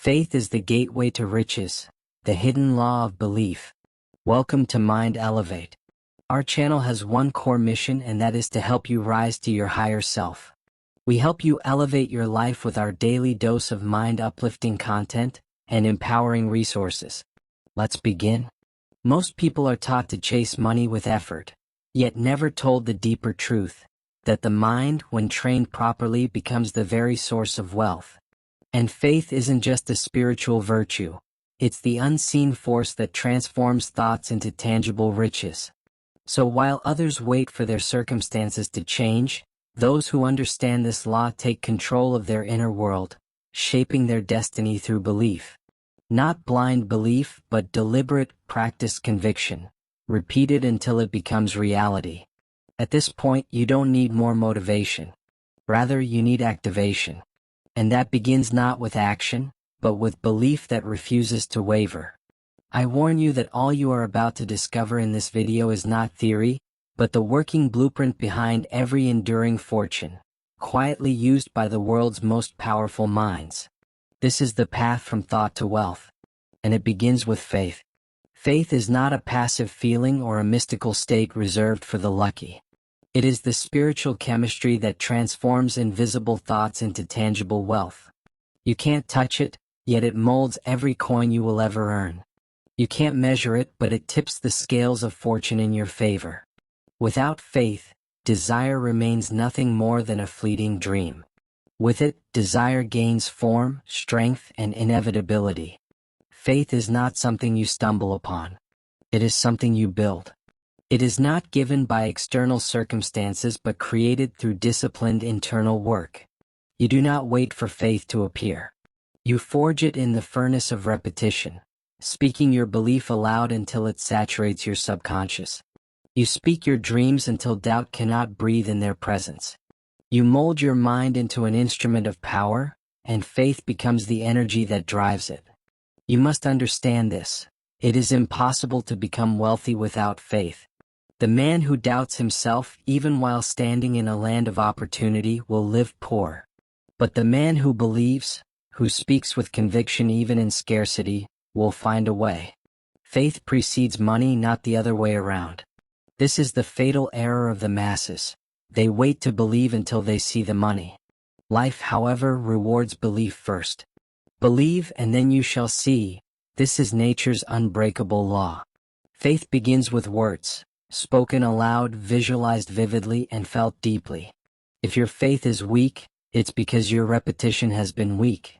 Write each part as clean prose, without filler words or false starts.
Faith is the gateway to riches, the hidden law of belief. Welcome to Mind Elevate. Our channel has one core mission, and that is to help you rise to your higher self. We help you elevate your life with our daily dose of mind-uplifting content and empowering resources. Let's begin. Most people are taught to chase money with effort, yet never told the deeper truth, that the mind, when trained properly, becomes the very source of wealth. And faith isn't just a spiritual virtue, it's the unseen force that transforms thoughts into tangible riches. So while others wait for their circumstances to change, those who understand this law take control of their inner world, shaping their destiny through belief. Not blind belief, but deliberate, practiced conviction, repeated until it becomes reality. At this point, you don't need more motivation. Rather, you need activation. And that begins not with action, but with belief that refuses to waver. I warn you that all you are about to discover in this video is not theory, but the working blueprint behind every enduring fortune, quietly used by the world's most powerful minds. This is the path from thought to wealth, and it begins with faith. Faith is not a passive feeling or a mystical state reserved for the lucky. It is the spiritual chemistry that transforms invisible thoughts into tangible wealth. You can't touch it, yet it molds every coin you will ever earn. You can't measure it, but it tips the scales of fortune in your favor. Without faith, desire remains nothing more than a fleeting dream. With it, desire gains form, strength, and inevitability. Faith is not something you stumble upon. It is something you build. It is not given by external circumstances but created through disciplined internal work. You do not wait for faith to appear. You forge it in the furnace of repetition, speaking your belief aloud until it saturates your subconscious. You speak your dreams until doubt cannot breathe in their presence. You mold your mind into an instrument of power, and faith becomes the energy that drives it. You must understand this. It is impossible to become wealthy without faith. The man who doubts himself even while standing in a land of opportunity will live poor. But the man who believes, who speaks with conviction even in scarcity, will find a way. Faith precedes money, not the other way around. This is the fatal error of the masses. They wait to believe until they see the money. Life, however, rewards belief first. Believe and then you shall see. This is nature's unbreakable law. Faith begins with words, spoken aloud, visualized vividly, and felt deeply. If your faith is weak, it's because your repetition has been weak.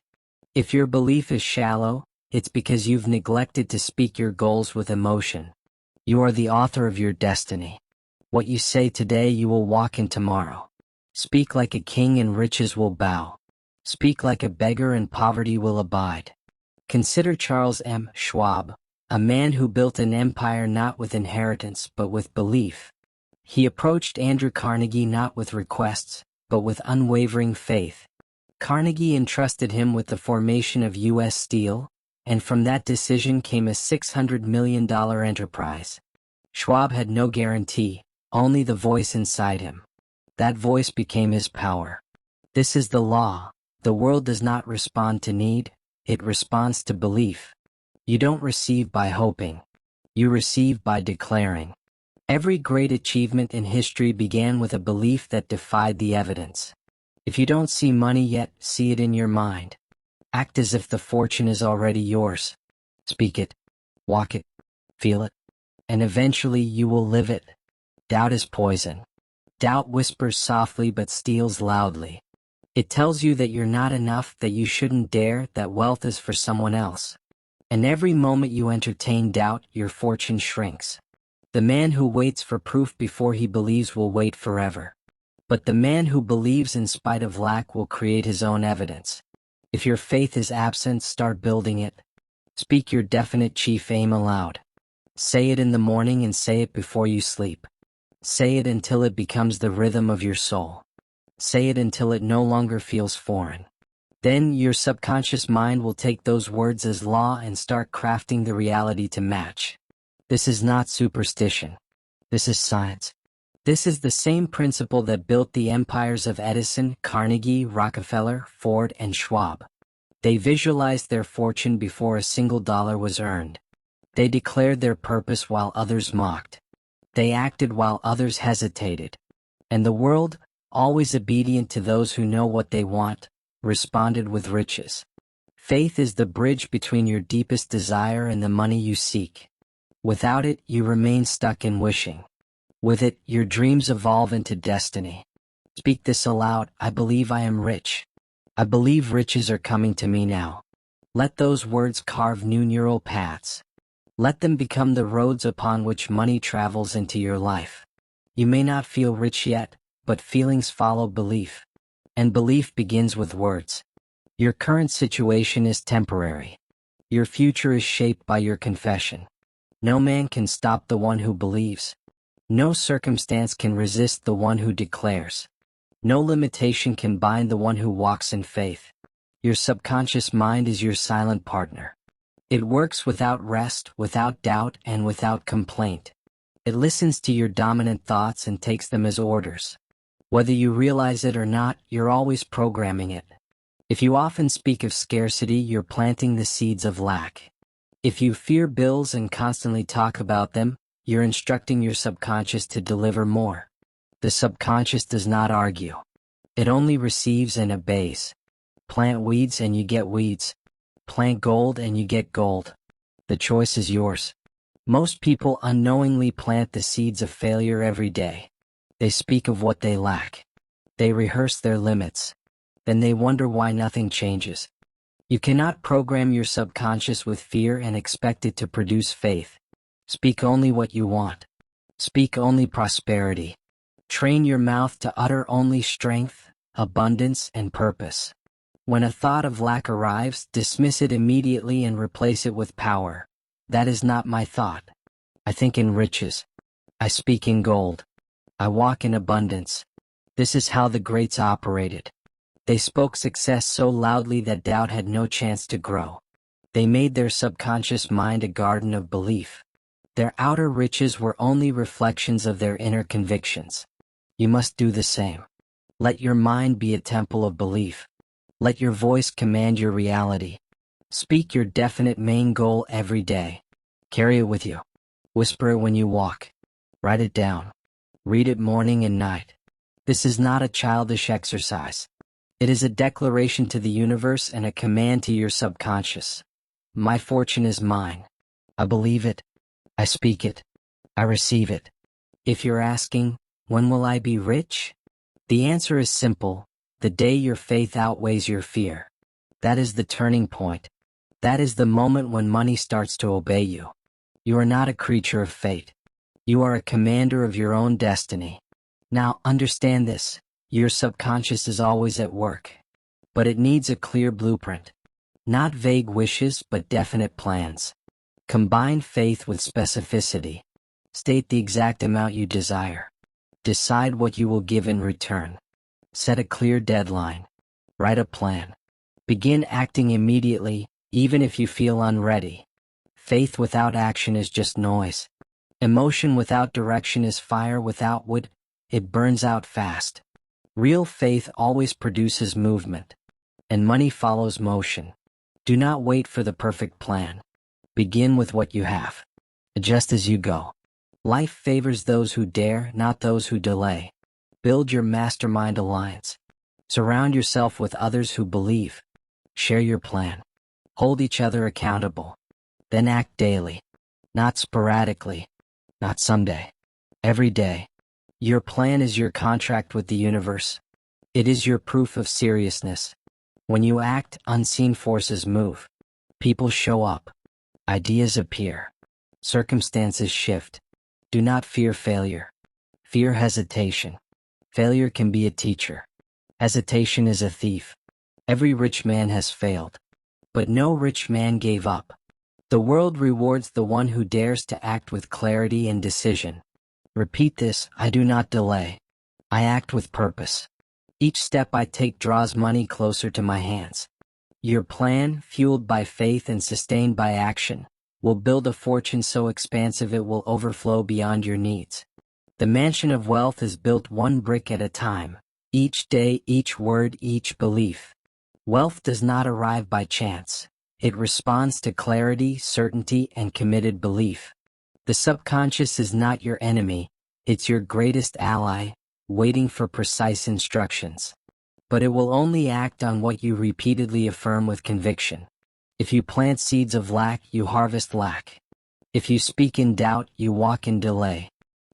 If your belief is shallow, it's because you've neglected to speak your goals with emotion. You are the author of your destiny. What you say today you will walk in tomorrow. Speak like a king and riches will bow. Speak like a beggar and poverty will abide. Consider Charles M. Schwab, a man who built an empire not with inheritance but with belief. He approached Andrew Carnegie not with requests, but with unwavering faith. Carnegie entrusted him with the formation of U.S. Steel, and from that decision came a $600 million enterprise. Schwab had no guarantee, only the voice inside him. That voice became his power. This is the law. The world does not respond to need, it responds to belief. You don't receive by hoping. You receive by declaring. Every great achievement in history began with a belief that defied the evidence. If you don't see money yet, see it in your mind. Act as if the fortune is already yours. Speak it, walk it, feel it, and eventually you will live it. Doubt is poison. Doubt whispers softly but steals loudly. It tells you that you're not enough, that you shouldn't dare, that wealth is for someone else. And every moment you entertain doubt, your fortune shrinks. The man who waits for proof before he believes will wait forever. But the man who believes in spite of lack will create his own evidence. If your faith is absent, start building it. Speak your definite chief aim aloud. Say it in the morning and say it before you sleep. Say it until it becomes the rhythm of your soul. Say it until it no longer feels foreign. Then your subconscious mind will take those words as law and start crafting the reality to match. This is not superstition. This is science. This is the same principle that built the empires of Edison, Carnegie, Rockefeller, Ford, and Schwab. They visualized their fortune before a single dollar was earned. They declared their purpose while others mocked. They acted while others hesitated. And the world, always obedient to those who know what they want, responded with riches. Faith is the bridge between your deepest desire and the money you seek. Without it, you remain stuck in wishing. With it, your dreams evolve into destiny. Speak this aloud: I believe I am rich. I believe riches are coming to me now. Let those words carve new neural paths. Let them become the roads upon which money travels into your life. You may not feel rich yet, but feelings follow belief. And belief begins with words. Your current situation is temporary. Your future is shaped by your confession. No man can stop the one who believes. No circumstance can resist the one who declares. No limitation can bind the one who walks in faith. Your subconscious mind is your silent partner. It works without rest, without doubt, and without complaint. It listens to your dominant thoughts and takes them as orders. Whether you realize it or not, you're always programming it. If you often speak of scarcity, you're planting the seeds of lack. If you fear bills and constantly talk about them, you're instructing your subconscious to deliver more. The subconscious does not argue. It only receives and obeys. Plant weeds and you get weeds. Plant gold and you get gold. The choice is yours. Most people unknowingly plant the seeds of failure every day. They speak of what they lack. They rehearse their limits. Then they wonder why nothing changes. You cannot program your subconscious with fear and expect it to produce faith. Speak only what you want. Speak only prosperity. Train your mouth to utter only strength, abundance, and purpose. When a thought of lack arrives, dismiss it immediately and replace it with power. That is not my thought. I think in riches. I speak in gold. I walk in abundance. This is how the greats operated. They spoke success so loudly that doubt had no chance to grow. They made their subconscious mind a garden of belief. Their outer riches were only reflections of their inner convictions. You must do the same. Let your mind be a temple of belief. Let your voice command your reality. Speak your definite main goal every day. Carry it with you. Whisper it when you walk. Write it down. Read it morning and night. This is not a childish exercise. It is a declaration to the universe and a command to your subconscious. My fortune is mine. I believe it. I speak it. I receive it. If you're asking, when will I be rich? The answer is simple: the day your faith outweighs your fear. That is the turning point. That is the moment when money starts to obey you. You are not a creature of fate. You are a commander of your own destiny. Now understand this: your subconscious is always at work. But it needs a clear blueprint. Not vague wishes, but definite plans. Combine faith with specificity. State the exact amount you desire. Decide what you will give in return. Set a clear deadline. Write a plan. Begin acting immediately, even if you feel unready. Faith without action is just noise. Emotion without direction is fire without wood. It burns out fast. Real faith always produces movement. And money follows motion. Do not wait for the perfect plan. Begin with what you have. Adjust as you go. Life favors those who dare, not those who delay. Build your mastermind alliance. Surround yourself with others who believe. Share your plan. Hold each other accountable. Then act daily. Not sporadically. Not someday. Every day. Your plan is your contract with the universe. It is your proof of seriousness. When you act, unseen forces move. People show up. Ideas appear. Circumstances shift. Do not fear failure. Fear hesitation. Failure can be a teacher. Hesitation is a thief. Every rich man has failed. But no rich man gave up. The world rewards the one who dares to act with clarity and decision. Repeat this: I do not delay. I act with purpose. Each step I take draws money closer to my hands. Your plan, fueled by faith and sustained by action, will build a fortune so expansive it will overflow beyond your needs. The mansion of wealth is built one brick at a time, each day, each word, each belief. Wealth does not arrive by chance. It responds to clarity, certainty, and committed belief. The subconscious is not your enemy, it's your greatest ally, waiting for precise instructions. But it will only act on what you repeatedly affirm with conviction. If you plant seeds of lack, you harvest lack. If you speak in doubt, you walk in delay.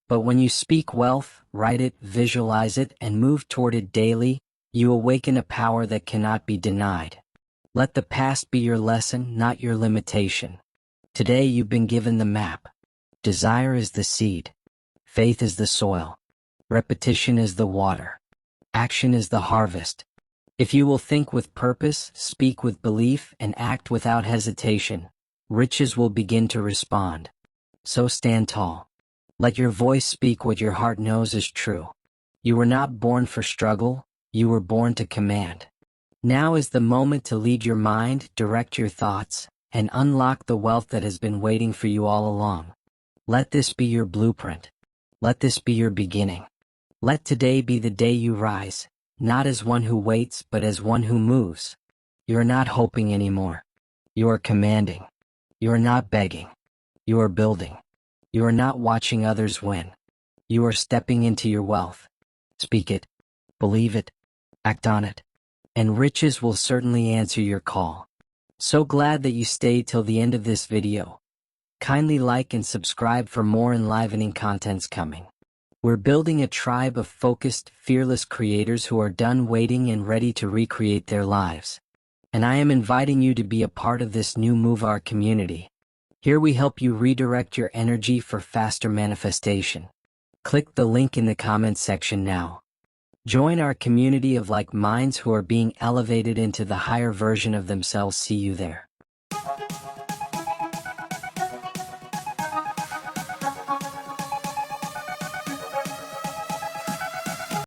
But when you speak wealth, write it, visualize it, and move toward it daily, you awaken a power that cannot be denied. Let the past be your lesson, not your limitation. Today you've been given the map. Desire is the seed. Faith is the soil. Repetition is the water. Action is the harvest. If you will think with purpose, speak with belief, and act without hesitation, riches will begin to respond. So stand tall. Let your voice speak what your heart knows is true. You were not born for struggle, you were born to command. Now is the moment to lead your mind, direct your thoughts, and unlock the wealth that has been waiting for you all along. Let this be your blueprint. Let this be your beginning. Let today be the day you rise, not as one who waits, but as one who moves. You are not hoping anymore. You are commanding. You are not begging. You are building. You are not watching others win. You are stepping into your wealth. Speak it. Believe it. Act on it. And riches will certainly answer your call. So glad that you stayed till the end of this video. Kindly like and subscribe for more enlivening contents coming. We're building a tribe of focused, fearless creators who are done waiting and ready to recreate their lives. And I am inviting you to be a part of this new Move Our community. Here we help you redirect your energy for faster manifestation. Click the link in the comments section now. Join our community of like minds who are being elevated into the higher version of themselves. See you there.